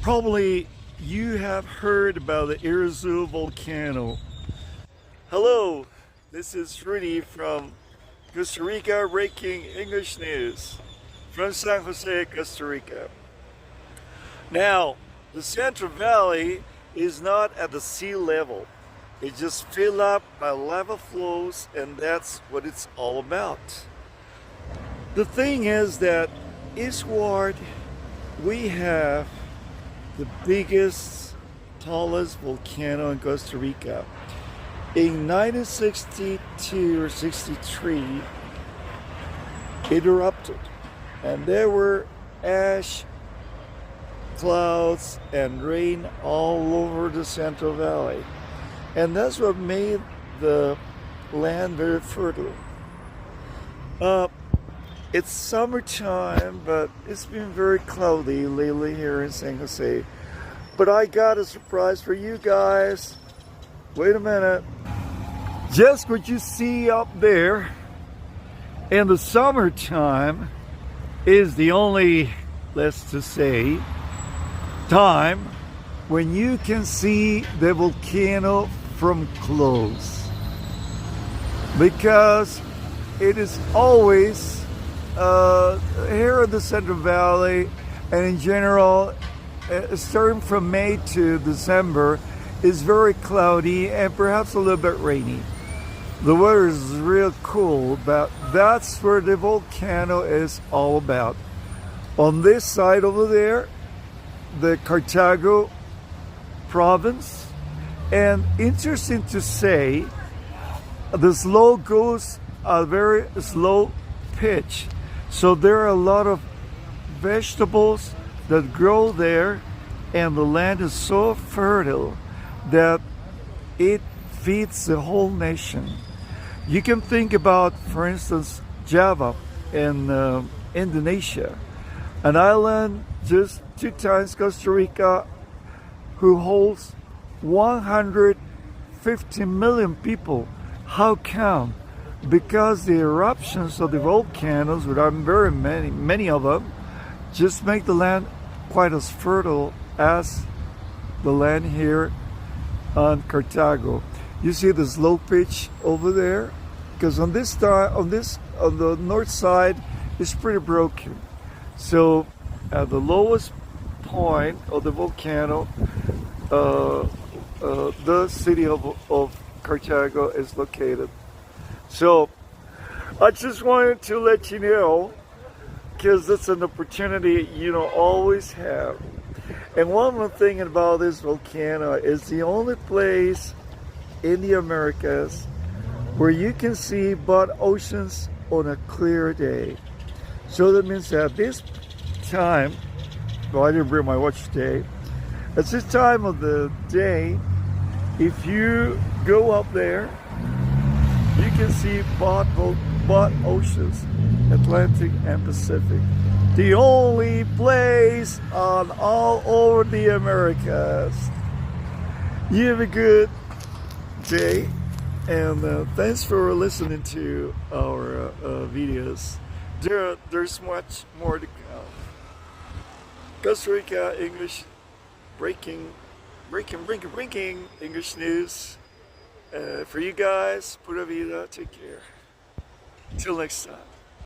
Probably you have heard about the Irazu Volcano. Hello, this is Rudy from Costa Rica Breaking English News from San Jose, Costa Rica. Now, the Central Valley is not at the sea level. It just filled up by lava flows, and that's what it's all about. The thing is that eastward we have the biggest, tallest volcano in Costa Rica. In 1962 or 63, it erupted, and there were ash clouds and rain all over the Central Valley. And that's what made the land very fertile. It's summertime, but it's been very cloudy lately here in San Jose. But I got a surprise for you guys. Wait a minute. Just what you see up there in the summertime is the only, let's just say, time when you can see the volcano from close. Because it is always here in the Central Valley, and in general, starting from May to December, is very cloudy and perhaps a little bit rainy. The weather is real cool, but that's where the volcano is all about. On this side over there, the Cartago province, and interesting to say, the slope goes a very slow pitch. So there are a lot of vegetables that grow there, and the land is so fertile that it feeds the whole nation. You can think about, for instance, Java in Indonesia, an island just 2 times Costa Rica, who holds 150 million people. How come? Because the eruptions of the volcanoes, which are very many of them, just make the land quite as fertile as the land here on Cartago. You see the slow pitch over there? Because on the north side, it's pretty broken. So at the lowest point of the volcano, the city of Cartago is located. So I just wanted to let you know, because it's an opportunity you don't always have. And one more thing about this volcano is the only place in the Americas where you can see both oceans on a clear day. So that means that this time, well, I didn't bring my watch today, at this time of the day, if you go up there, you can see both oceans, Atlantic and Pacific. The only place on all over the Americas. You have a good day, and thanks for listening to our videos. There's much more to come. Costa Rica English breaking English news. For you guys, pura vida, take care. Till next time.